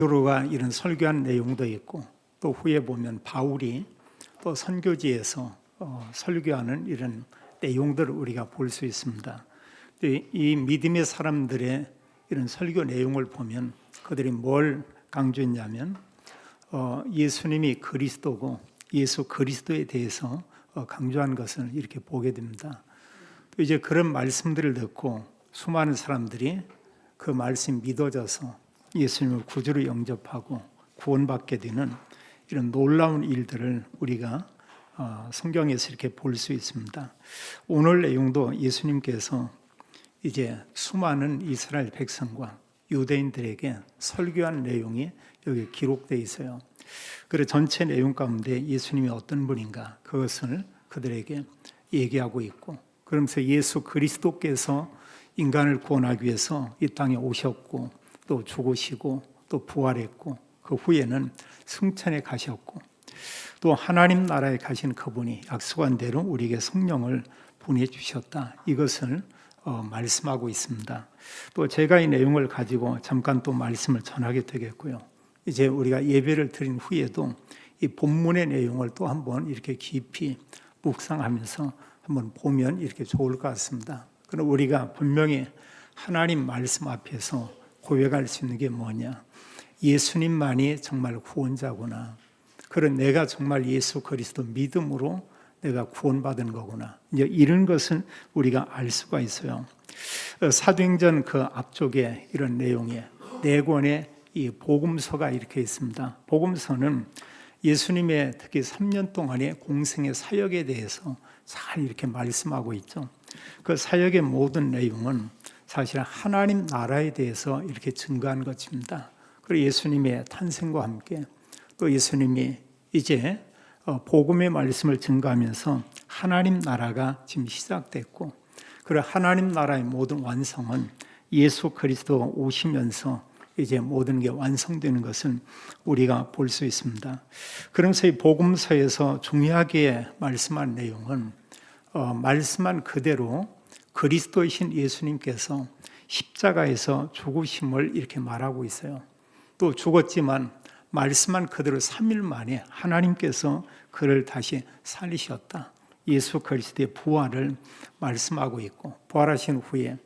베드로가 이런 설교한 내용도 있고, 또 후에 보면 바울이 또 선교지에서 설교하는 이런 내용들을 우리가 볼 수 있습니다. 이 믿음의 사람들의 이런 설교 내용을 보면 그들이 뭘 강조했냐면 예수님이 그리스도고 예수 그리스도에 대해서 강조한 것을 이렇게 보게 됩니다. 이제 그런 말씀들을 듣고 수많은 사람들이 그 말씀이 믿어져서 예수님을 구주로 영접하고 구원받게 되는 이런 놀라운 일들을 우리가 성경에서 이렇게 볼 수 있습니다. 오늘 내용도 예수님께서 이제 수많은 이스라엘 백성과 유대인들에게 설교한 내용이 여기 기록되어 있어요. 그래서 전체 내용 가운데 예수님이 어떤 분인가 그것을 그들에게 얘기하고 있고, 그러면서 예수 그리스도께서 인간을 구원하기 위해서 이 땅에 오셨고 또 죽으시고 또 부활했고 그 후에는 승천에 가셨고 또 하나님 나라에 가신 그분이 약속한 대로 우리에게 성령을 보내주셨다, 이것을 말씀하고 있습니다. 또 제가 이 내용을 가지고 잠깐 또 말씀을 전하게 되겠고요. 이제 우리가 예배를 드린 후에도 이 본문의 내용을 또 한번 이렇게 깊이 묵상하면서 한번 보면 이렇게 좋을 것 같습니다. 그럼 우리가 분명히 하나님 말씀 앞에서 고백할 수 있는 게 뭐냐? 예수님만이 정말 구원자구나. 그런 내가 정말 예수 그리스도 믿음으로 내가 구원받은 거구나. 이제 이런 것은 우리가 알 수가 있어요. 사도행전 그 앞쪽에 이런 내용에 4권의 이 복음서가 이렇게 있습니다. 복음서는 예수님의 특히 3년 동안의 공생의 사역에 대해서 잘 이렇게 말씀하고 있죠. 그 사역의 모든 내용은 사실 하나님 나라에 대해서 이렇게 증거한 것입니다. 그리고 예수님의 탄생과 함께 또 예수님이 이제 복음의 말씀을 증거하면서 하나님 나라가 지금 시작됐고, 그리고 하나님 나라의 모든 완성은 예수 그리스도가 오시면서 이제 모든 게 완성되는 것은 우리가 볼 수 있습니다. 그러면서 이 복음서에서 중요하게 말씀한 내용은 말씀한 그대로 그리스도이신 예수님께서 십자가에서 죽으심을 이렇게 말하고 있어요. 또 죽었지만 말씀한 그대로 3일 만에 하나님께서 그를 다시 살리셨다, 예수 그리스도의 부활을 말씀하고 있고, 부활하신 후에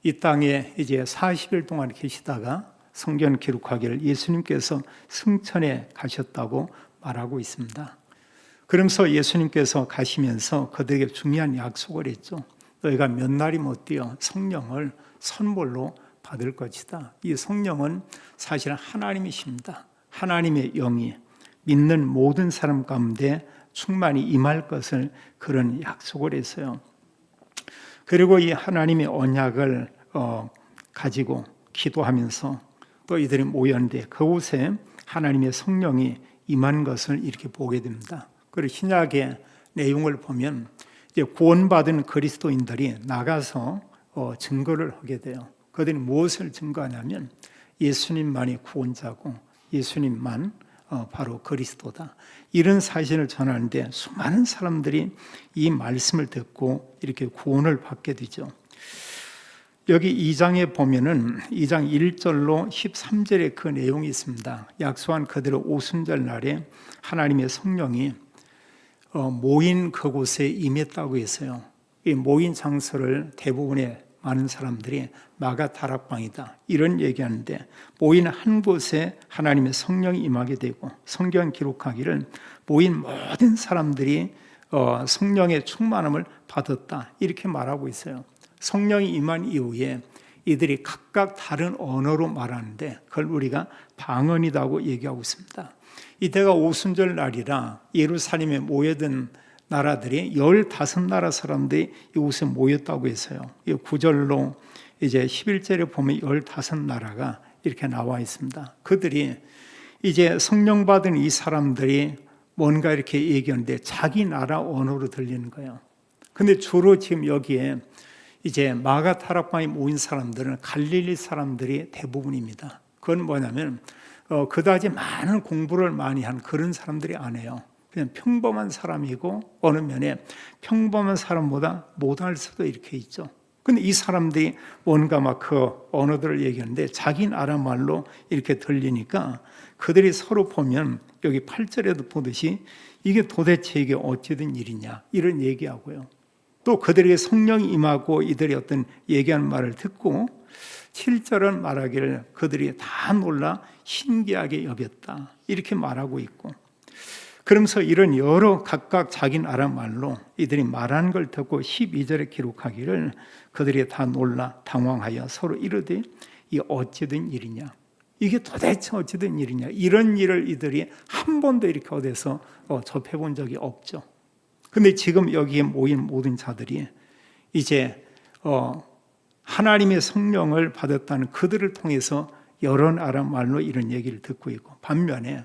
이 땅에 이제 40일 동안 계시다가 성경 기록하기를 예수님께서 승천에 가셨다고 말하고 있습니다. 그러면서 예수님께서 가시면서 그들에게 중요한 약속을 했죠. 너희가 몇 날이 못 뛰어 성령을 선물로 받을 것이다. 이 성령은 사실 하나님이십니다. 하나님의 영이 믿는 모든 사람 가운데 충만히 임할 것을 그런 약속을 했어요. 그리고 이 하나님의 언약을 가지고 기도하면서 또 이들이 모였는데 그곳에 하나님의 성령이 임한 것을 이렇게 보게 됩니다. 그리고 신약의 내용을 보면 이제 구원받은 그리스도인들이 나가서 증거를 하게 돼요. 그들이 무엇을 증거하냐면 예수님만이 구원자고 예수님만 바로 그리스도다, 이런 사실을 전하는데 수많은 사람들이 이 말씀을 듣고 이렇게 구원을 받게 되죠. 여기 2장에 보면은 2장 1절로 13절에 그 내용이 있습니다. 약속한 그대로 오순절 날에 하나님의 성령이 모인 그곳에 임했다고 했어요. 이 모인 장소를 대부분의 많은 사람들이 마가다락방이다 이런 얘기하는데, 모인 한 곳에 하나님의 성령이 임하게 되고, 성경 기록하기를 모인 모든 사람들이 성령의 충만함을 받았다 이렇게 말하고 있어요. 성령이 임한 이후에 이들이 각각 다른 언어로 말하는데 그걸 우리가 방언이라고 얘기하고 있습니다. 이때가 오순절 날이라 예루살렘에 모여든 나라들이 15나라 사람들이 이곳에 모였다고 했어요. 9절로 이제 11절에 보면 15나라가 이렇게 나와 있습니다. 그들이 이제 성령 받은 이 사람들이 뭔가 이렇게 얘기하는데 자기 나라 언어로 들리는 거예요. 근데 주로 지금 여기에 이제 마가다락방에 모인 사람들은 갈릴리 사람들이 대부분입니다. 그건 뭐냐면 그다지 많은 공부를 많이 한 그런 사람들이 아니에요. 그냥 평범한 사람이고 어느 면에 평범한 사람보다 못할 수도 이렇게 있죠. 근데 이 사람들이 뭔가 막 그 언어들을 얘기하는데 자기 나라 말로 이렇게 들리니까 그들이 서로 보면 여기 8절에도 보듯이 이게 도대체 이게 어찌된 일이냐 이런 얘기하고요. 또 그들에게 성령이 임하고 이들이 어떤 얘기하는 말을 듣고 7절은 말하기를 그들이 다 놀라 신기하게 여겼다 이렇게 말하고 있고, 그러면서 이런 여러 각각 자기 나라 말로 이들이 말하는 걸 듣고 12절에 기록하기를 그들이 다 놀라 당황하여 서로 이르되 이 어찌된 일이냐, 이게 도대체 어찌된 일이냐, 이런 일을 이들이 한 번도 이렇게 어디서 접해본 적이 없죠. 근데 지금 여기에 모인 모든 자들이 이제 하나님의 성령을 받았다는 그들을 통해서 여러 나라 말로 이런 얘기를 듣고 있고, 반면에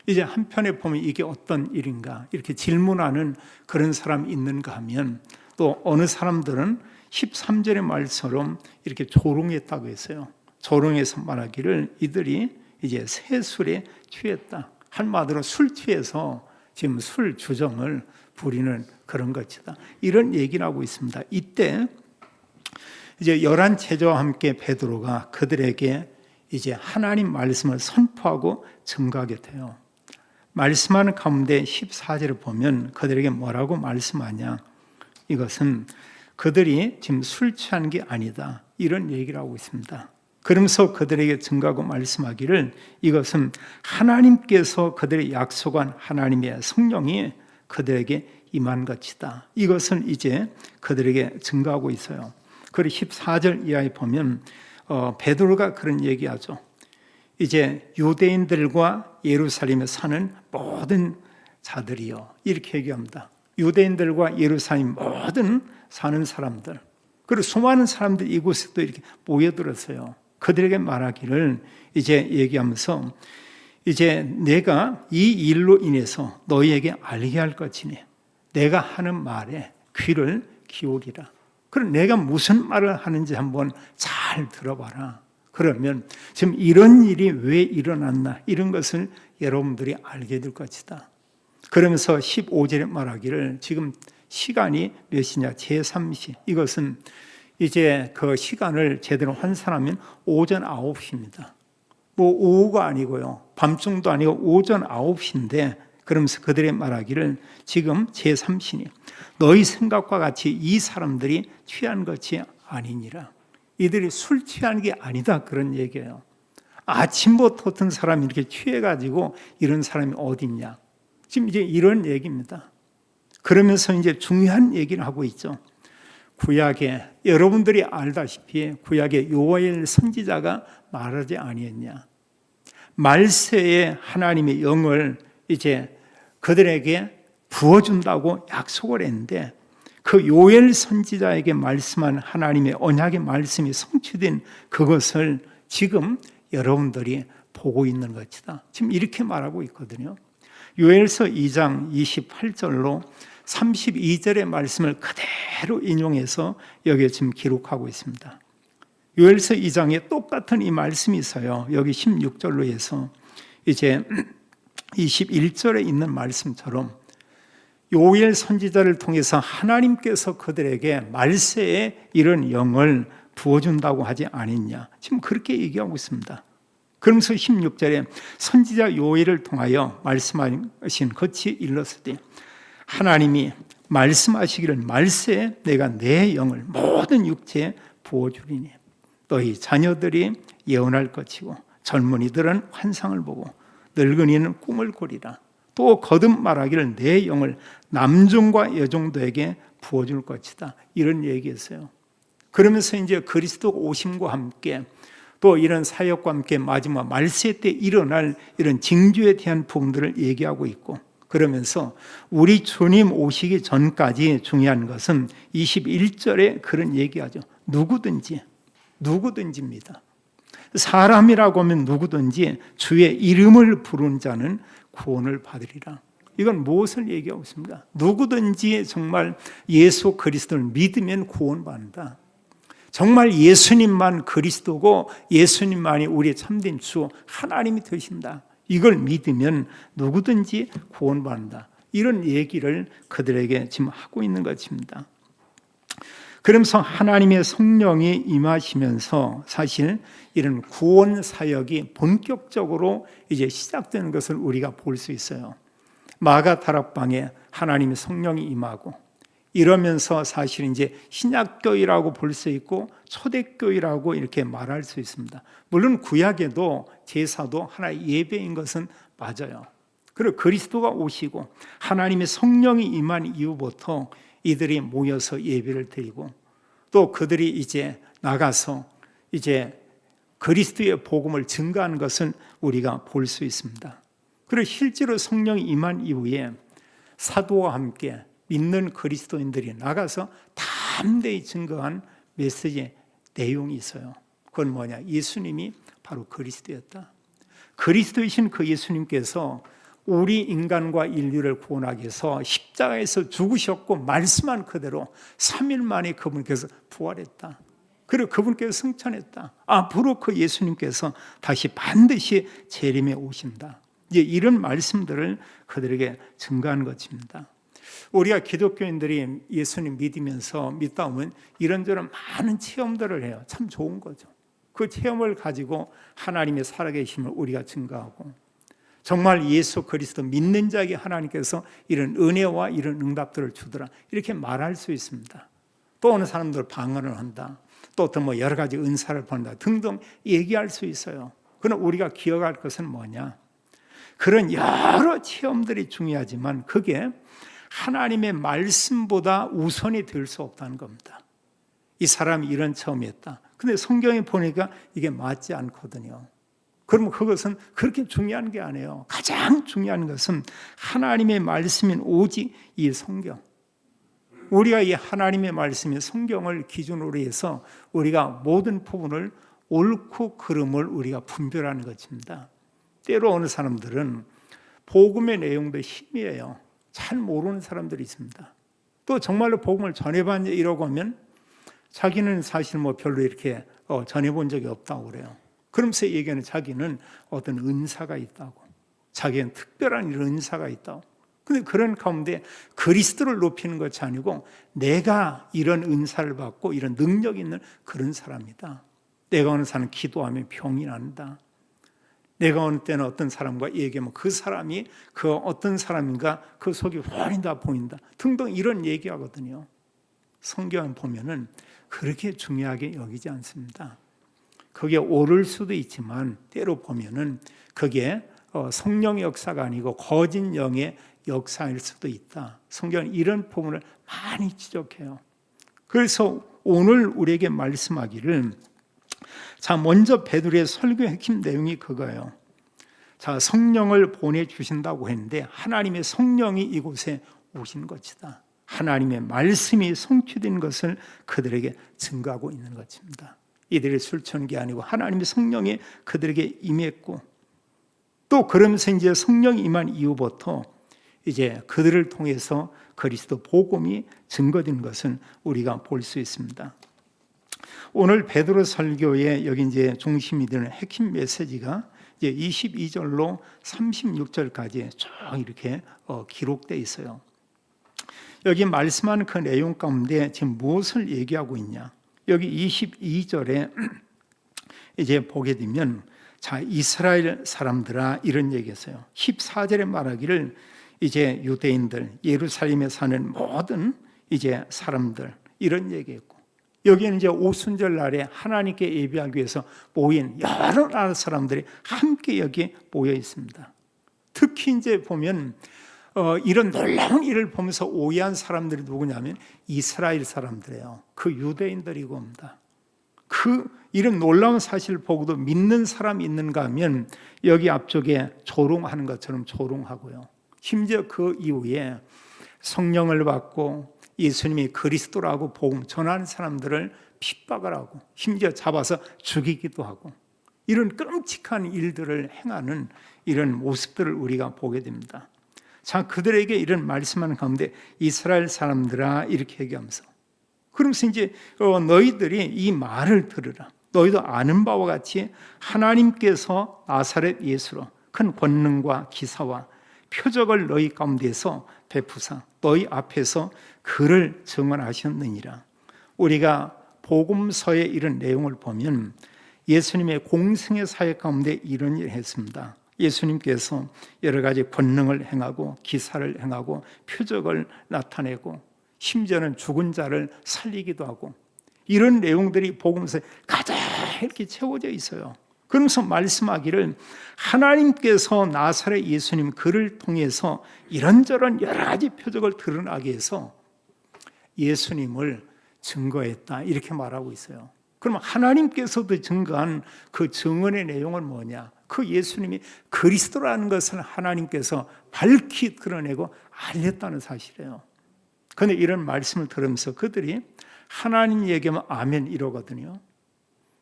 이제 한편에 보면 이게 어떤 일인가 이렇게 질문하는 그런 사람이 있는가 하면 또 어느 사람들은 13절의 말처럼 이렇게 조롱했다고 했어요. 조롱해서 말하기를 이들이 이제 새술에 취했다, 한마디로 술 취해서 지금 술 주정을 부리는 그런 것이다, 이런 얘기를 하고 있습니다. 이때 이제 11 제자와 함께 베드로가 그들에게 이제 하나님 말씀을 선포하고 증거하게 돼요. 말씀하는 가운데 14절을 보면 그들에게 뭐라고 말씀하냐, 이것은 그들이 지금 술 취한 게 아니다 이런 얘기를 하고 있습니다. 그러면서 그들에게 증거하고 말씀하기를 이것은 하나님께서 그들의 약속한 하나님의 성령이 그들에게 임한 것이다, 이것은 이제 그들에게 증거하고 있어요. 그리고 14절 이하에 보면 베드로가 그런 얘기하죠. 이제 유대인들과 예루살렘에 사는 모든 자들이요 이렇게 얘기합니다. 유대인들과 예루살렘 모든 사는 사람들, 그리고 수많은 사람들이 이곳에 또 이렇게 모여들었어요. 그들에게 말하기를 이제 얘기하면서 이제 내가 이 일로 인해서 너희에게 알게 할 것이니 내가 하는 말에 귀를 기울이라. 그럼 내가 무슨 말을 하는지 한번 잘 들어봐라. 그러면 지금 이런 일이 왜 일어났나 이런 것을 여러분들이 알게 될 것이다. 그러면서 15절에 말하기를 지금 시간이 몇 시냐, 제3시. 이것은 이제 그 시간을 제대로 환산하면 오전 9시입니다. 뭐 오후가 아니고요, 밤중도 아니고 오전 9시인데, 그러면서 그들의 말하기를 지금 제3시니 너희 생각과 같이 이 사람들이 취한 것이 아니니라. 이들이 술 취한 게 아니다 그런 얘기예요. 아침부터 어떤 사람이 이렇게 취해가지고 이런 사람이 어디 있냐, 지금 이제 이런 얘기입니다. 그러면서 이제 중요한 얘기를 하고 있죠. 구약에 여러분들이 알다시피 구약에 요엘 선지자가 말하지 아니했냐, 말세에 하나님의 영을 이제 그들에게 부어준다고 약속을 했는데 그 요엘 선지자에게 말씀한 하나님의 언약의 말씀이 성취된 그것을 지금 여러분들이 보고 있는 것이다, 지금 이렇게 말하고 있거든요. 요엘서 2장 28절로 32절의 말씀을 그대로 인용해서 여기에 지금 기록하고 있습니다. 요엘서 2장에 똑같은 이 말씀이 있어요. 여기 16절로 해서 이제 21절에 있는 말씀처럼 요엘 선지자를 통해서 하나님께서 그들에게 말세에 이런 영을 부어준다고 하지 않았냐, 지금 그렇게 얘기하고 있습니다. 그러면서 16절에 선지자 요엘을 통하여 말씀하신 것이 일렀으되 하나님이 말씀하시기를 말세에 내가 내 영을 모든 육체에 부어주리니 너희 자녀들이 예언할 것이고 젊은이들은 환상을 보고 늙은이는 꿈을 꾸리라. 또 거듭 말하기를 내 영을 남종과 여종들에게 부어줄 것이다, 이런 얘기했어요. 그러면서 이제 그리스도 오심과 함께 또 이런 사역과 함께 마지막 말세 때 일어날 이런 징조에 대한 부분들을 얘기하고 있고, 그러면서 우리 주님 오시기 전까지 중요한 것은 21절에 그런 얘기하죠. 누구든지입니다. 사람이라고 하면 누구든지 주의 이름을 부르는 자는 구원을 받으리라. 이건 무엇을 얘기하고 있습니까? 누구든지 정말 예수 그리스도를 믿으면 구원받는다. 정말 예수님만 그리스도고 예수님만이 우리의 참된 주 하나님이 되신다, 이걸 믿으면 누구든지 구원받는다, 이런 얘기를 그들에게 지금 하고 있는 것입니다. 그러면서 하나님의 성령이 임하시면서 사실 이런 구원 사역이 본격적으로 이제 시작되는 것을 우리가 볼 수 있어요. 마가 다락방에 하나님의 성령이 임하고 이러면서 사실 이제 신약교회라고 볼 수 있고 초대교회라고 이렇게 말할 수 있습니다. 물론 구약에도 제사도 하나의 예배인 것은 맞아요. 그리고 그리스도가 오시고 하나님의 성령이 임한 이후부터 이들이 모여서 예배를 드리고 또 그들이 이제 나가서 이제 그리스도의 복음을 증거하는 것은 우리가 볼 수 있습니다. 그리고 실제로 성령이 임한 이후에 사도와 함께 믿는 그리스도인들이 나가서 담대히 증거한 메시지의 내용이 있어요. 그건 뭐냐? 예수님이 바로 그리스도였다. 그리스도이신 그 예수님께서 우리 인간과 인류를 구원하기 위해서 십자가에서 죽으셨고 말씀한 그대로 3일 만에 그분께서 부활했다. 그리고 그분께서 승천했다. 앞으로 그 예수님께서 다시 반드시 재림에 오신다. 이제 이런 말씀들을 그들에게 증거한 것입니다. 우리가 기독교인들이 예수님 믿다 보면 이런저런 많은 체험들을 해요. 참 좋은 거죠. 그 체험을 가지고 하나님의 살아계심을 우리가 증거하고 정말 예수 그리스도 믿는 자에게 하나님께서 이런 은혜와 이런 응답들을 주더라 이렇게 말할 수 있습니다. 또 어느 사람들 방언을 한다. 또 어떤 뭐 여러 가지 은사를 받는다 등등 얘기할 수 있어요. 그러나 우리가 기억할 것은 뭐냐? 그런 여러 체험들이 중요하지만 그게 하나님의 말씀보다 우선이 될 수 없다는 겁니다. 이 사람이 이런 체험이었다. 근데 성경에 보니까 이게 맞지 않거든요. 그러면 그것은 그렇게 중요한 게 아니에요. 가장 중요한 것은 하나님의 말씀인 오직 이 성경. 우리가 이 하나님의 말씀인 성경을 기준으로 해서 우리가 모든 부분을 옳고 그름을 우리가 분별하는 것입니다. 때로 어느 사람들은 복음의 내용도 희미해요. 잘 모르는 사람들이 있습니다. 또 정말로 복음을 전해봤냐 이러고 하면 자기는 사실 뭐 별로 이렇게 전해본 적이 없다고 그래요. 그러면서 얘기하는 자기는 어떤 은사가 있다고, 자기는 특별한 이런 은사가 있다고. 근데 그런 가운데 그리스도를 높이는 것이 아니고 내가 이런 은사를 받고 이런 능력이 있는 그런 사람이다. 내가 어느 사람 기도하면 병이 난다. 내가 어느 때는 어떤 사람과 얘기하면 그 사람이 그 어떤 사람인가 그 속이 훤히 다 보인다 등등 이런 얘기하거든요. 성경을 보면은 그렇게 중요하게 여기지 않습니다. 그게 옳을 수도 있지만 때로 보면은 그게 성령의 역사가 아니고 거짓 영의 역사일 수도 있다. 성경은 이런 부분을 많이 지적해요. 그래서 오늘 우리에게 말씀하기를 자, 먼저 베드로의 설교의 핵심 내용이 그거예요. 자, 성령을 보내주신다고 했는데 하나님의 성령이 이곳에 오신 것이다. 하나님의 말씀이 성취된 것을 그들에게 증거하고 있는 것입니다. 이들이 술취한 게 아니고 하나님의 성령이 그들에게 임했고 또 그러면서 이제 성령이 임한 이후부터 이제 그들을 통해서 그리스도 복음이 증거된 것은 우리가 볼 수 있습니다. 오늘 베드로 설교의 여기 이제 중심이 되는 핵심 메시지가 이제 22절로 36절까지 쭉 이렇게 기록되어 있어요. 여기 말씀하는 그 내용 가운데 지금 무엇을 얘기하고 있냐? 여기 22절에 이제 보게 되면 자, 이스라엘 사람들아 이런 얘기했어요. 14절에 말하기를 이제 유대인들, 예루살렘에 사는 모든 이제 사람들 이런 얘기했고 여기는 이제 오순절 날에 하나님께 예배하기 위해서 모인 여러 나라 사람들이 함께 여기 모여 있습니다. 특히 이제 보면 이런 놀라운 일을 보면서 오해한 사람들이 누구냐면 이스라엘 사람들이에요. 그 유대인들이고 합니다. 그 이런 놀라운 사실을 보고도 믿는 사람이 있는가 하면 여기 앞쪽에 조롱하는 것처럼 조롱하고요. 심지어 그 이후에 성령을 받고 예수님이 그리스도라고 복음 전하는 사람들을 핍박을 하고 심지어 잡아서 죽이기도 하고 이런 끔찍한 일들을 행하는 이런 모습들을 우리가 보게 됩니다. 자, 그들에게 이런 말씀하는 가운데 이스라엘 사람들아 이렇게 얘기하면서 그러면서 이제 너희들이 이 말을 들으라. 너희도 아는 바와 같이 하나님께서 나사렛 예수로 큰 권능과 기사와 표적을 너희 가운데서 베푸사 너희 앞에서 그를 증언하셨느니라. 우리가 복음서의 이런 내용을 보면 예수님의 공생의 사역 가운데 이런 일을 했습니다. 예수님께서 여러 가지 권능을 행하고 기사를 행하고 표적을 나타내고 심지어는 죽은 자를 살리기도 하고 이런 내용들이 복음서에 가득 이렇게 채워져 있어요. 그러면서 말씀하기를 하나님께서 나사렛 예수님 그를 통해서 이런저런 여러 가지 표적을 드러나게 해서 예수님을 증거했다 이렇게 말하고 있어요. 그럼 하나님께서도 증거한 그 증언의 내용은 뭐냐? 그 예수님이 그리스도라는 것을 하나님께서 밝히 드러내고 알렸다는 사실이에요. 그런데 이런 말씀을 들으면서 그들이 하나님 얘기하면 아멘 이러거든요.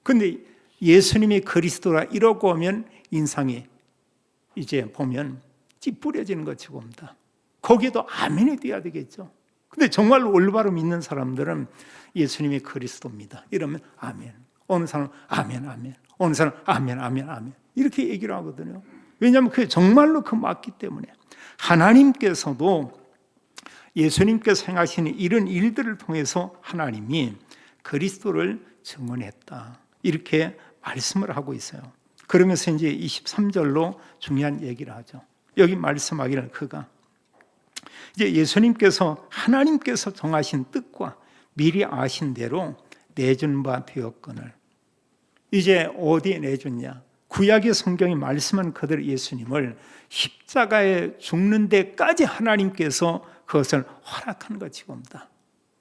그런데 예수님이 그리스도라 이러고 오면 인상이 이제 보면 찌푸려지는 것이 봅니다. 거기에도 아멘이 돼야 되겠죠. 근데 정말 올바로 믿는 사람들은 예수님이 그리스도입니다. 이러면 아멘. 어느 사람은 아멘, 아멘. 어느 사람은 아멘, 아멘, 아멘. 이렇게 얘기를 하거든요. 왜냐하면 그게 정말로 그 맞기 때문에 하나님께서도 예수님께서 행하시는 이런 일들을 통해서 하나님이 그리스도를 증언했다. 이렇게 말씀을 하고 있어요. 그러면서 이제 23절로 중요한 얘기를 하죠. 여기 말씀하기를 그가 이제 예수님께서 하나님께서 정하신 뜻과 미리 아신 대로 내준 바 되었거늘. 이제 어디에 내줬냐? 구약의 성경이 말씀한 그대로 예수님을 십자가에 죽는 데까지 하나님께서 그것을 허락한 것이 봅니다.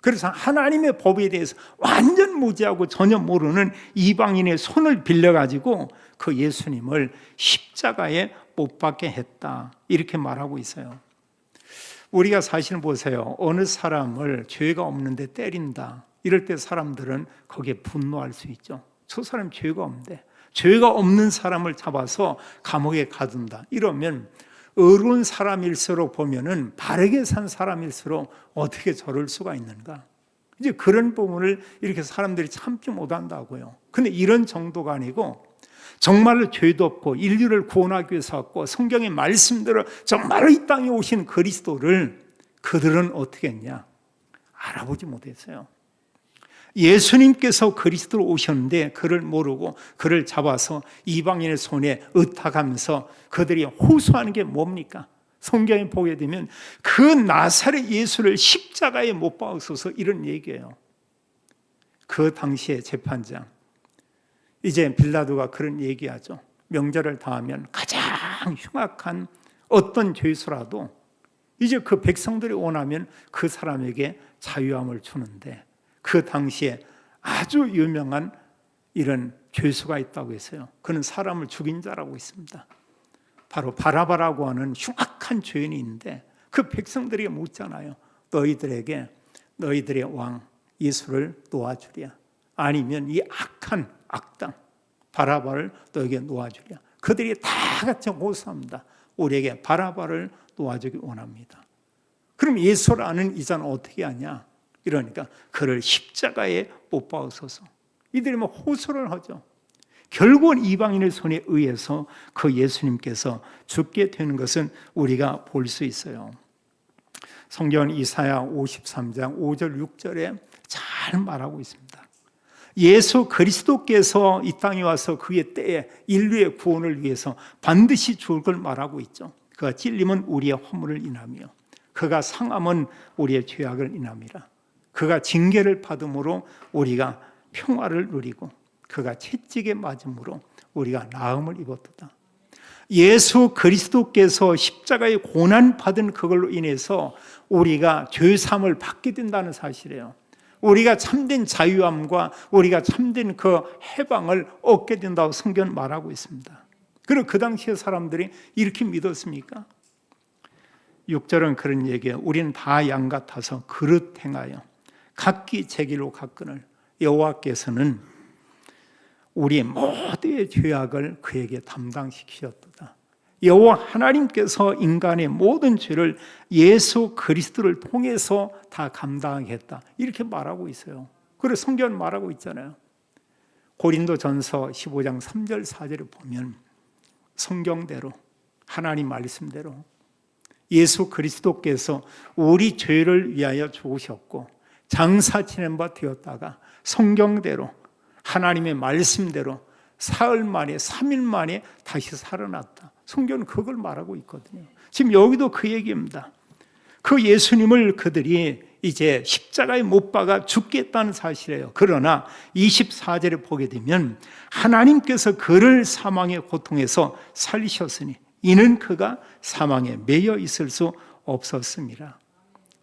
그래서 하나님의 법에 대해서 완전 무지하고 전혀 모르는 이방인의 손을 빌려가지고 그 예수님을 십자가에 못 박게 했다. 이렇게 말하고 있어요. 우리가 사실 보세요. 어느 사람을 죄가 없는데 때린다. 이럴 때 사람들은 거기에 분노할 수 있죠. 저 사람 죄가 없는데 죄가 없는 사람을 잡아서 감옥에 가둔다. 이러면 의로운 사람일수록 보면은 바르게 산 사람일수록 어떻게 저럴 수가 있는가? 이제 그런 부분을 이렇게 사람들이 참지 못한다고요. 근데 이런 정도가 아니고 정말로 죄도 없고 인류를 구원하기 위해서 왔고 성경의 말씀대로 정말로 이 땅에 오신 그리스도를 그들은 어떻게 했냐? 알아보지 못했어요. 예수님께서 그리스도로 오셨는데 그를 모르고 그를 잡아서 이방인의 손에 의탁하면서 그들이 호소하는 게 뭡니까? 성경에 보게 되면 그 나사렛 예수를 십자가에 못 박으소서 이런 얘기예요. 그 당시에 재판장 이제 빌라도가 그런 얘기하죠. 명절을 다하면 가장 흉악한 어떤 죄수라도 이제 그 백성들이 원하면 그 사람에게 자유함을 주는데 그 당시에 아주 유명한 이런 죄수가 있다고 했어요. 그는 사람을 죽인 자라고 있습니다. 바로 바라바라고 하는 흉악한 죄인이 있는데 그 백성들이 묻잖아요. 너희들에게 너희들의 왕 예수를 놓아주랴. 아니면 이 악한 악당 바라바를 너에게 놓아주랴. 그들이 다 같이 호소합니다. 우리에게 바라바를 놓아주기 원합니다. 그럼 예수를 아는 이자는 어떻게 하냐? 이러니까 그를 십자가에 못 박으소서. 이들이 뭐 호소를 하죠. 결국은 이방인의 손에 의해서 그 예수님께서 죽게 되는 것은 우리가 볼 수 있어요. 성경 이사야 53장 5절 6절에 잘 말하고 있습니다. 예수 그리스도께서 이 땅에 와서 그의 때에 인류의 구원을 위해서 반드시 죽을 걸 말하고 있죠. 그가 찔림은 우리의 허물을 인하며 그가 상함은 우리의 죄악을 인함이라. 그가 징계를 받음으로 우리가 평화를 누리고 그가 채찍에 맞음으로 우리가 나음을 입었도다. 예수 그리스도께서 십자가에 고난받은 그걸로 인해서 우리가 죄사함을 받게 된다는 사실이에요. 우리가 참된 자유함과 우리가 참된 그 해방을 얻게 된다고 성경은 말하고 있습니다. 그리고 그 당시에 사람들이 이렇게 믿었습니까? 6절은 그런 얘기예요. 우리는 다 양 같아서 그릇 행하여 각기 제 길로 갔거늘 여호와께서는 우리의 모두의 죄악을 그에게 담당시키셨도다. 여호와 하나님께서 인간의 모든 죄를 예수 그리스도를 통해서 다 감당하겠다. 이렇게 말하고 있어요. 그래서 성경은 말하고 있잖아요. 고린도전서 15장 3절 4절에 보면 성경대로 하나님 말씀대로 예수 그리스도께서 우리 죄를 위하여 죽으셨고 장사 지낸 바 되었다가 성경대로 하나님의 말씀대로 사흘 만에 3일 만에 다시 살아났다. 성경은 그걸 말하고 있거든요. 지금 여기도 그 얘기입니다. 그 예수님을 그들이 이제 십자가에 못 박아 죽겠다는 사실이에요. 그러나 24절에 보게 되면 하나님께서 그를 사망의 고통에서 살리셨으니 이는 그가 사망에 매여 있을 수 없었습니다.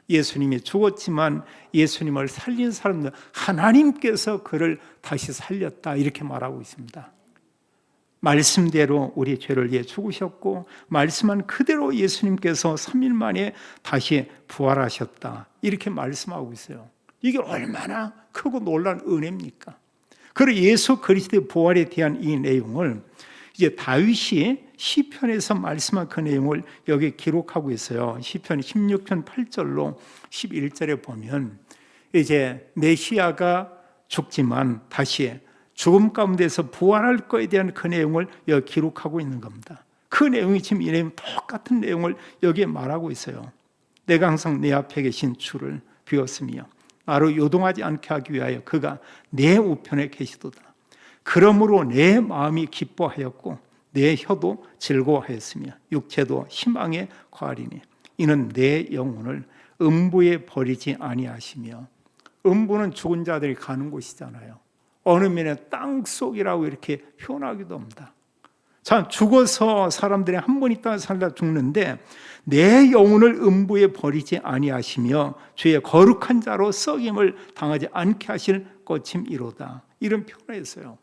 예수님이 죽었지만 예수님을 살린 사람들, 하나님께서 그를 다시 살렸다 이렇게 말하고 있습니다. 말씀대로 우리 죄를 위해 죽으셨고 말씀한 그대로 예수님께서 3일 만에 다시 부활하셨다 이렇게 말씀하고 있어요. 이게 얼마나 크고 놀라운 은혜입니까? 그리고 예수 그리스도의 부활에 대한 이 내용을 이제 다윗이 시편에서 말씀한 그 내용을 여기 기록하고 있어요. 시편 16편 8절로 11절에 보면 이제 메시아가 죽지만 다시 죽음 가운데서 부활할 것에 대한 그 내용을 여기 기록하고 있는 겁니다. 그 내용이 지금 이 내용 똑같은 내용을 여기에 말하고 있어요. 내가 항상 내 앞에 계신 주를 비웠으며 나로 요동하지 않게 하기 위하여 그가 내 우편에 계시도다. 그러므로 내 마음이 기뻐하였고 내 혀도 즐거워하였으며 육체도 희망에 거하리니 이는 내 영혼을 음부에 버리지 아니하시며, 음부는 죽은 자들이 가는 곳이잖아요. 어느 면에 땅속이라고 이렇게 표현하기도 합니다. 자, 죽어서 사람들이 한 번 있다가 살다 죽는데 내 영혼을 음부에 버리지 아니하시며 주의 거룩한 자로 썩임을 당하지 않게 하실 것임이로다. 이런 표현을 했어요.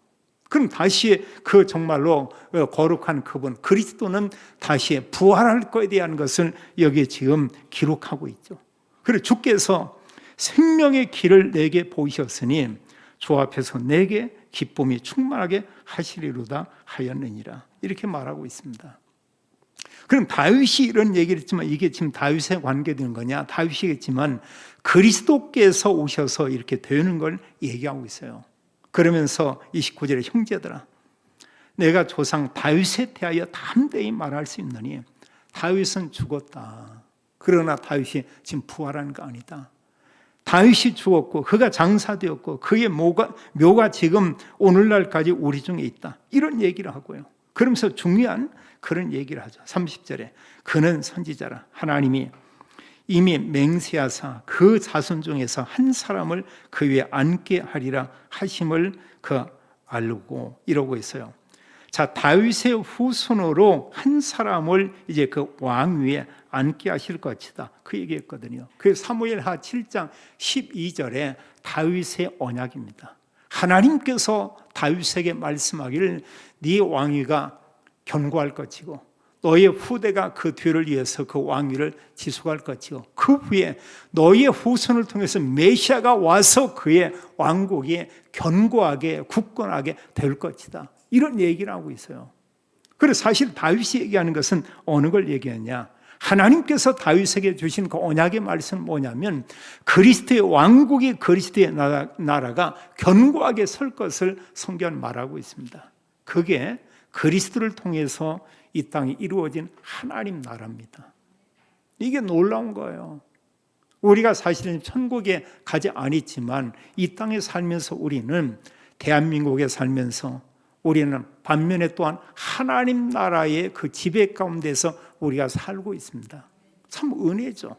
그럼 다시 그 정말로 거룩한 그분 그리스도는 다시 부활할 것에 대한 것을 여기에 지금 기록하고 있죠. 그리고 주께서 생명의 길을 내게 보이셨으니 주 앞에서 내게 기쁨이 충만하게 하시리로다 하였느니라. 이렇게 말하고 있습니다. 그럼 다윗이 이런 얘기를 했지만 이게 지금 다윗에 관계되는 거냐? 다윗이겠지만 그리스도께서 오셔서 이렇게 되는 걸 얘기하고 있어요. 그러면서 29절에 형제들아 내가 조상 다윗에 대하여 담대히 말할 수 있느니 다윗은 죽었다. 그러나 다윗이 지금 부활한 거 아니다. 다윗이 죽었고 그가 장사되었고 그의 묘가 지금 오늘날까지 우리 중에 있다. 이런 얘기를 하고요. 그러면서 중요한 그런 얘기를 하죠. 30절에 그는 선지자라 하나님이 이미 맹세하사 그 자손 중에서 한 사람을 그 위에 앉게 하리라 하심을 그 알고 이러고 있어요. 자, 다윗의 후손으로 한 사람을 이제 그 왕 위에 앉게 하실 것이다. 그 얘기했거든요. 그 사무엘하 7장 12절에 다윗의 언약입니다. 하나님께서 다윗에게 말씀하기를 네 왕위가 견고할 것이고 너의 후대가 그 뒤를 이어서 그 왕위를 지속할 것이고 그 후에 너의 후손을 통해서 메시아가 와서 그의 왕국이 견고하게 굳건하게 될 것이다. 이런 얘기를 하고 있어요. 그래서 사실 다윗이 얘기하는 것은 어느 걸 얘기하냐? 하나님께서 다윗에게 주신 그 언약의 말씀은 뭐냐면 그리스도의 왕국이 그리스도의 나라가 견고하게 설 것을 성경은 말하고 있습니다. 그게 그리스도를 통해서 이 땅에 이루어진 하나님 나라입니다. 이게 놀라운 거예요. 우리가 사실은 천국에 가지 않았지만 이 땅에 살면서 우리는 대한민국에 살면서 우리는 반면에 또한 하나님 나라의 그 지배 가운데서 우리가 살고 있습니다. 참 은혜죠.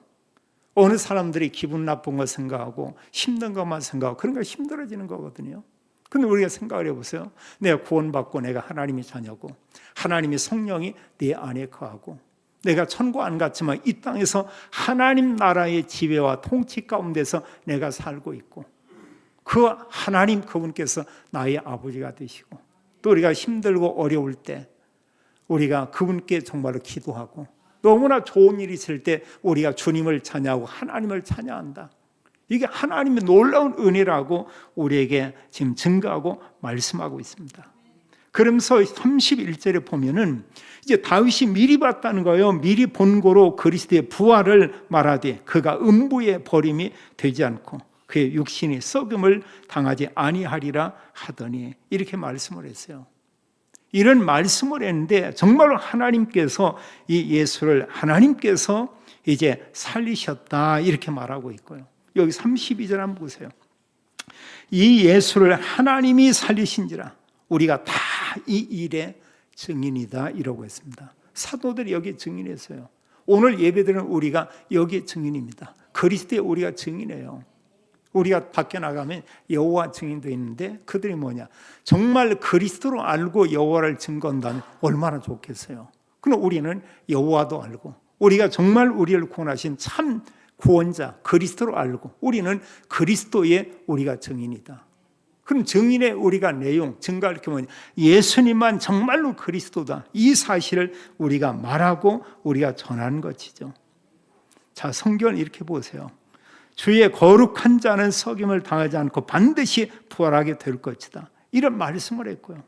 어느 사람들이 기분 나쁜 거 생각하고 힘든 것만 생각하고 그런 거 힘들어지는 거거든요. 근데 우리가 생각을 해보세요. 내가 구원받고 내가 하나님의 자녀고 하나님의 성령이 내 안에 거하고 내가 천국 안 갔지만 이 땅에서 하나님 나라의 지배와 통치 가운데서 내가 살고 있고 그 하나님 그분께서 나의 아버지가 되시고 또 우리가 힘들고 어려울 때 우리가 그분께 정말로 기도하고 너무나 좋은 일이 있을 때 우리가 주님을 찬양하고 하나님을 찬양한다. 이게 하나님의 놀라운 은혜라고 우리에게 지금 증거하고 말씀하고 있습니다. 그러면서 31절에 보면은 이제 다윗이 미리 봤다는 거예요. 미리 본고로 그리스도의 부활을 말하되 그가 음부에 버림이 되지 않고 그의 육신이 썩음을 당하지 아니하리라 하더니 이렇게 말씀을 했어요. 이런 말씀을 했는데 정말로 하나님께서 이 예수를 하나님께서 이제 살리셨다 이렇게 말하고 있고요. 여기 32절 한번 보세요. 이 예수를 하나님이 살리신지라 우리가 다 이 일의 증인이다 이러고 있습니다. 사도들이 여기 증인했어요. 오늘 예배드리는 우리가 여기에 증인입니다. 그리스도에 우리가 증인해요. 우리가 밖에 나가면 여호와 증인도 있는데 그들이 뭐냐? 정말 그리스도로 알고 여호와를 증거한다면 얼마나 좋겠어요. 그럼 우리는 여호와도 알고 우리가 정말 우리를 구원하신 참 구원자 그리스도로 알고 우리는 그리스도의 우리가 증인이다. 그럼 증인의 우리가 내용, 증거할 게 뭐냐? 예수님만 정말로 그리스도다. 이 사실을 우리가 말하고 우리가 전하는 것이죠. 자, 성경을 이렇게 보세요. 주의 거룩한 자는 석임을 당하지 않고 반드시 부활하게 될 것이다. 이런 말씀을 했고요.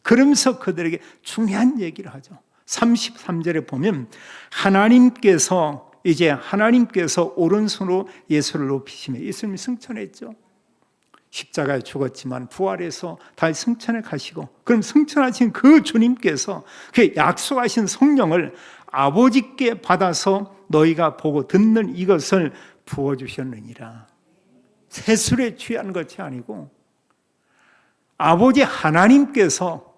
그러면서 그들에게 중요한 얘기를 하죠. 33절에 보면 하나님께서 오른손으로 예수를 높이시며 예수님이 승천했죠. 십자가에 죽었지만 부활해서 다시 승천해 가시고 그럼 승천하신 그 주님께서 그 약속하신 성령을 아버지께 받아서 너희가 보고 듣는 이것을 부어주셨느니라. 세술에 취한 것이 아니고 아버지 하나님께서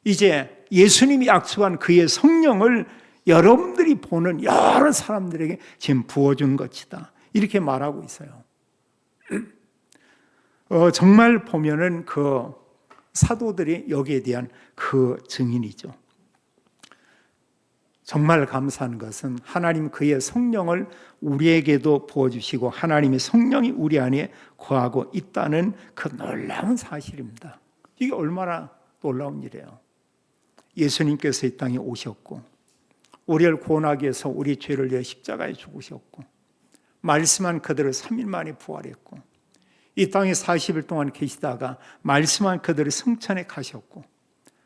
이제 예수님이 약속한 그의 성령을 여러분들이 보는 여러 사람들에게 지금 부어준 것이다. 이렇게 말하고 있어요. 정말 보면은 그 사도들이 여기에 대한 그 증인이죠. 정말 감사한 것은 하나님 그의 성령을 우리에게도 부어주시고 하나님의 성령이 우리 안에 거하고 있다는 그 놀라운 사실입니다. 이게 얼마나 놀라운 일이에요. 예수님께서 이 땅에 오셨고 우리를 구원하기 위해서 우리 죄를 위해 십자가에 죽으셨고 말씀한 그대로 3일 만에 부활했고 이 땅에 40일 동안 계시다가 말씀한 그대로 승천에 가셨고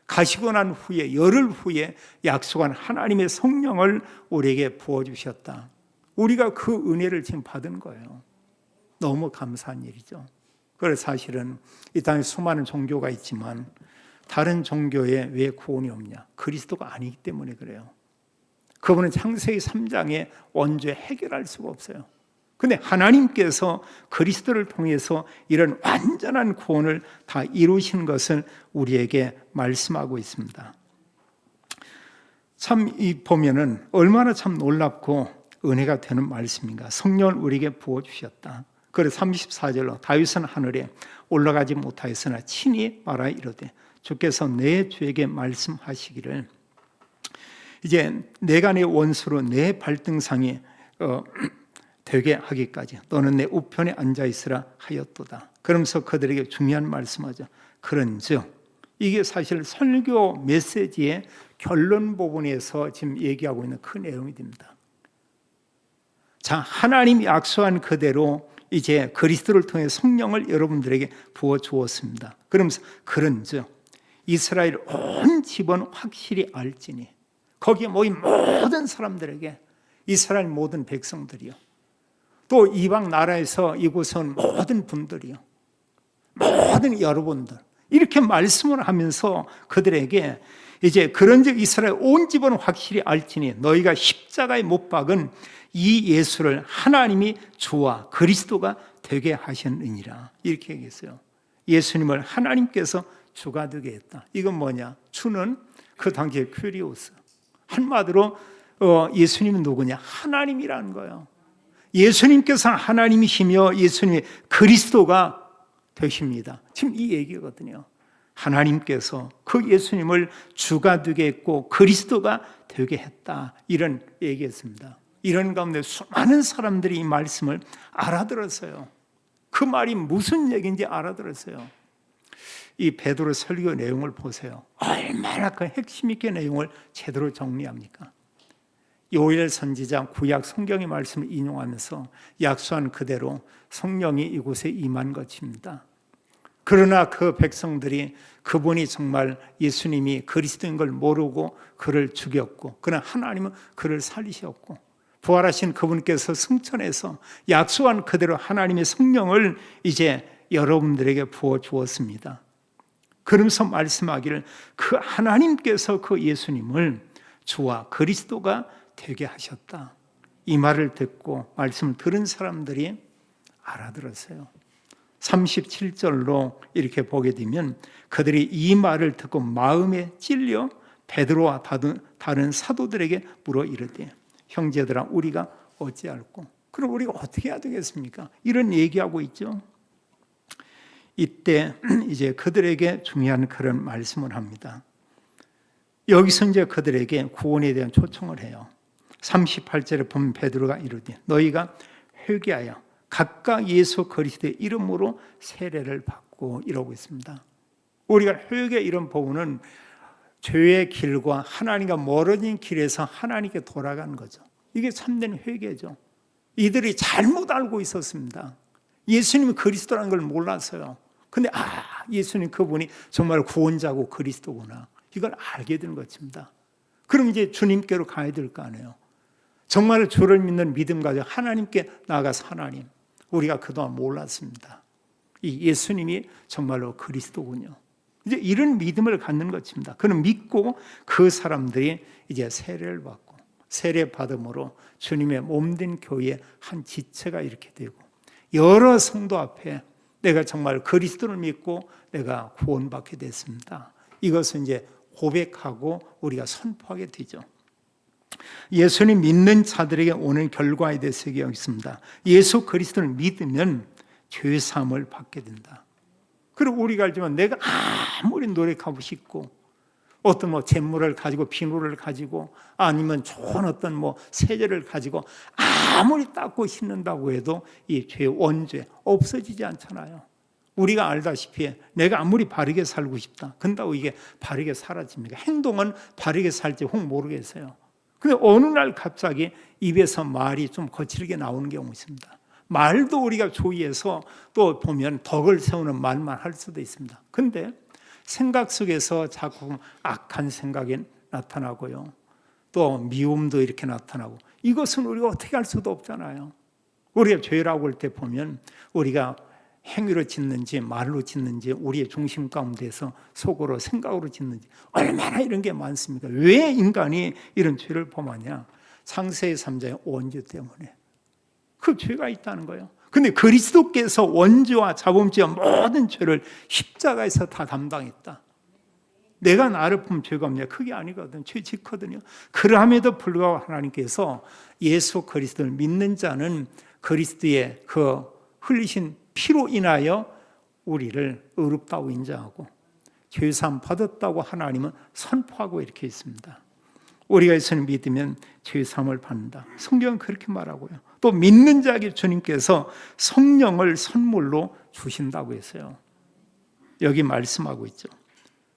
가시고 난 후에 열흘 후에 약속한 하나님의 성령을 우리에게 부어주셨다. 우리가 그 은혜를 지금 받은 거예요. 너무 감사한 일이죠. 그래서 사실은 이 땅에 수많은 종교가 있지만 다른 종교에 왜 구원이 없냐? 그리스도가 아니기 때문에 그래요. 그분은 창세기 3장의 원죄 해결할 수가 없어요. 근데 하나님께서 그리스도를 통해서 이런 완전한 구원을 다 이루신 것을 우리에게 말씀하고 있습니다. 참 이 보면은 얼마나 참 놀랍고 은혜가 되는 말씀인가. 성령을 우리에게 부어주셨다. 그래서 34절로 다윗은 하늘에 올라가지 못하였으나 친히 말하 이르되 주께서 내 주에게 말씀하시기를 이제 내가 내 원수로 내 발등상이 되게 하기까지 너는 내 우편에 앉아있으라 하였도다. 그러면서 그들에게 중요한 말씀하죠. 그런즉 이게 사실 설교 메시지의 결론 부분에서 지금 얘기하고 있는 그 내용이 됩니다. 자, 하나님이 약속한 그대로 이제 그리스도를 통해 성령을 여러분들에게 부어 주었습니다. 그러면서 그런즉 이스라엘 온 집은 확실히 알지니 거기에 모인 모든 사람들에게 이스라엘 모든 백성들이요 또 이방 나라에서 이곳에 온 모든 분들이요 모든 여러분들 이렇게 말씀을 하면서 그들에게 이제 그런즉 이스라엘 온 집은 확실히 알지니 너희가 십자가에 못 박은 이 예수를 하나님이 주와 그리스도가 되게 하셨느니라 이렇게 얘기했어요. 예수님을 하나님께서 주가 되게 했다. 이건 뭐냐? 주는 그 당시에 큐리오스. 한마디로 예수님은 누구냐? 하나님이라는 거예요. 예수님께서 하나님이시며 예수님이 그리스도가 되십니다. 지금 이 얘기거든요. 하나님께서 그 예수님을 주가 되게 했고 그리스도가 되게 했다. 이런 얘기했습니다. 이런 가운데 수많은 사람들이 이 말씀을 알아들었어요. 그 말이 무슨 얘기인지 알아들었어요. 이 베드로 설교 내용을 보세요. 얼마나 그 핵심 있게 내용을 제대로 정리합니까? 요엘 선지자 구약 성경의 말씀을 인용하면서 약속한 그대로 성령이 이곳에 임한 것입니다. 그러나 그 백성들이 그분이 정말 예수님이 그리스도인 걸 모르고 그를 죽였고 그러나 하나님은 그를 살리셨고 부활하신 그분께서 승천해서 약속한 그대로 하나님의 성령을 이제 여러분들에게 부어 주었습니다. 그러면서 말씀하기를 그 하나님께서 그 예수님을 주와 그리스도가 되게 하셨다. 이 말을 듣고 말씀을 들은 사람들이 알아들었어요. 37절로 이렇게 보게 되면 그들이 이 말을 듣고 마음에 찔려 베드로와 다른 사도들에게 물어 이르되 형제들아 우리가 어찌할꼬? 그럼 우리가 어떻게 해야 되겠습니까? 이런 얘기하고 있죠. 이때 이제 그들에게 중요한 그런 말씀을 합니다. 여기서 이제 그들에게 구원에 대한 초청을 해요. 38절에 보면 베드로가 이르되 너희가 회개하여 각각 예수 그리스도의 이름으로 세례를 받고 이러고 있습니다. 우리가 회개 이런 부분은 죄의 길과 하나님과 멀어진 길에서 하나님께 돌아가는 거죠. 이게 참된 회개죠. 이들이 잘못 알고 있었습니다. 예수님이 그리스도라는 걸 몰랐어요. 근데 예수님 그분이 정말 구원자고 그리스도구나, 이걸 알게 되는 것입니다. 그럼 이제 주님께로 가야 될 거 아니에요. 정말 주를 믿는 믿음 가지고 하나님께 나아가서 하나님, 우리가 그동안 몰랐습니다. 이 예수님이 정말로 그리스도군요. 이제 이런 믿음을 갖는 것입니다. 그는 믿고 그 사람들이 이제 세례를 받고 세례 받음으로 주님의 몸된 교회의 한 지체가 이렇게 되고 여러 성도 앞에 내가 정말 그리스도를 믿고 내가 구원받게 됐습니다. 이것을 이제 고백하고 우리가 선포하게 되죠. 예수님 믿는 자들에게 오는 결과에 대해서 여기 있습니다. 예수 그리스도를 믿으면 죄 사함을 받게 된다. 그리고 우리가 알지만 내가 아무리 노력하고 싶고 어떤 재물을 가지고 비누를 가지고 아니면 좋은 어떤 세제를 가지고 아무리 닦고 씻는다고 해도 이 죄 원죄 없어지지 않잖아요. 우리가 알다시피 내가 아무리 바르게 살고 싶다 근다고 이게 바르게 사라집니까? 행동은 바르게 살지 혹 모르겠어요. 근데 어느 날 갑자기 입에서 말이 좀 거칠게 나오는 경우 있습니다. 말도 우리가 조의해서 또 보면 덕을 세우는 말만 할 수도 있습니다. 근데 생각 속에서 자꾸 악한 생각이 나타나고요. 또 미움도 이렇게 나타나고 이것은 우리가 어떻게 할 수도 없잖아요. 우리가 죄라고 할 때 보면 우리가 행위로 짓는지 말로 짓는지 우리의 중심 가운데서 속으로 생각으로 짓는지 얼마나 이런 게 많습니까? 왜 인간이 이런 죄를 범하냐? 창세기 3장의 원죄 때문에 그 죄가 있다는 거예요. 근데 그리스도께서 원죄와 자범죄와 모든 죄를 십자가에서 다 담당했다. 내가 나를 보면 죄가 없냐? 그게 아니거든. 죄 짓거든요. 그럼에도 불구하고 하나님께서 예수 그리스도를 믿는 자는 그리스도의 그 흘리신 피로 인하여 우리를 의롭다고 인정하고 죄사함 받았다고 하나님은 선포하고 이렇게 있습니다. 우리가 예수를 믿으면 죄사함을 받는다. 성경은 그렇게 말하고요. 또 믿는 자에게 주님께서 성령을 선물로 주신다고 했어요. 여기 말씀하고 있죠.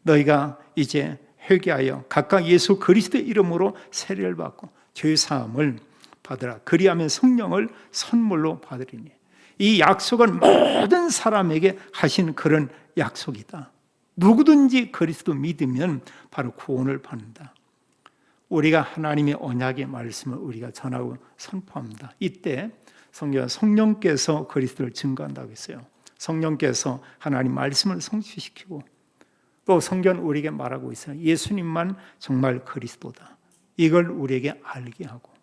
너희가 이제 회개하여 각각 예수 그리스도의 이름으로 세례를 받고 죄사함을 받으라. 그리하면 성령을 선물로 받으리니. 이 약속은 모든 사람에게 하신 그런 약속이다. 누구든지 그리스도 믿으면 바로 구원을 받는다. 우리가 하나님의 언약의 말씀을 우리가 전하고 선포합니다. 이때 성령께서 그리스도를 증거한다고 했어요. 성령께서 하나님 말씀을 성취시키고 또 성경은 우리에게 말하고 있어요. 예수님만 정말 그리스도다. 이걸 우리에게 알게 하고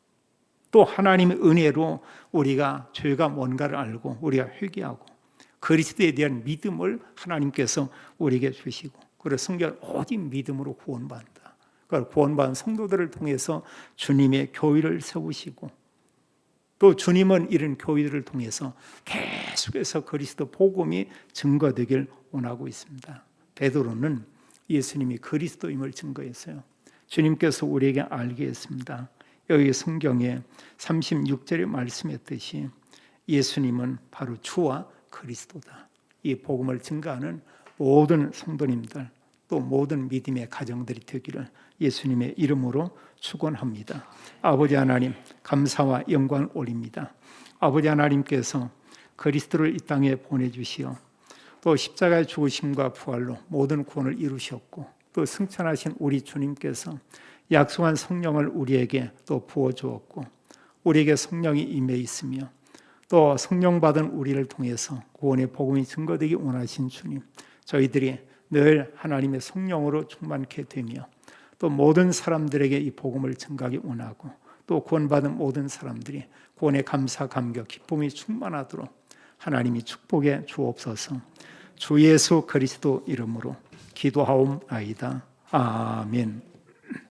또 하나님의 은혜로 우리가 죄가 뭔가를 알고 우리가 회개하고 그리스도에 대한 믿음을 하나님께서 우리에게 주시고 그래서 성경은 오직 믿음으로 구원받는다. 그걸 구원받은 성도들을 통해서 주님의 교회를 세우시고 또 주님은 이런 교회들을 통해서 계속해서 그리스도 복음이 증거되길 원하고 있습니다. 베드로는 예수님이 그리스도임을 증거했어요. 주님께서 우리에게 알게 했습니다. 여기 성경에 36절에 말씀했듯이 예수님은 바로 주와 그리스도다. 이 복음을 증거하는 모든 성도님들 또 모든 믿음의 가정들이 되기를 예수님의 이름으로 축원합니다. 아버지 하나님 감사와 영광을 올립니다. 아버지 하나님께서 그리스도를 이 땅에 보내주시어 또 십자가의 죽으심과 부활로 모든 구원을 이루셨고 또 승천하신 우리 주님께서 약속한 성령을 우리에게 또 부어주었고 우리에게 성령이 임해 있으며 또 성령 받은 우리를 통해서 구원의 복음이 증거되기 원하신 주님, 저희들이 늘 하나님의 성령으로 충만케 되며 또 모든 사람들에게 이 복음을 증거하기 원하고 또 구원받은 모든 사람들이 구원의 감사, 감격, 기쁨이 충만하도록 하나님이 축복해 주옵소서. 주 예수 그리스도 이름으로 기도하옵나이다. 아멘.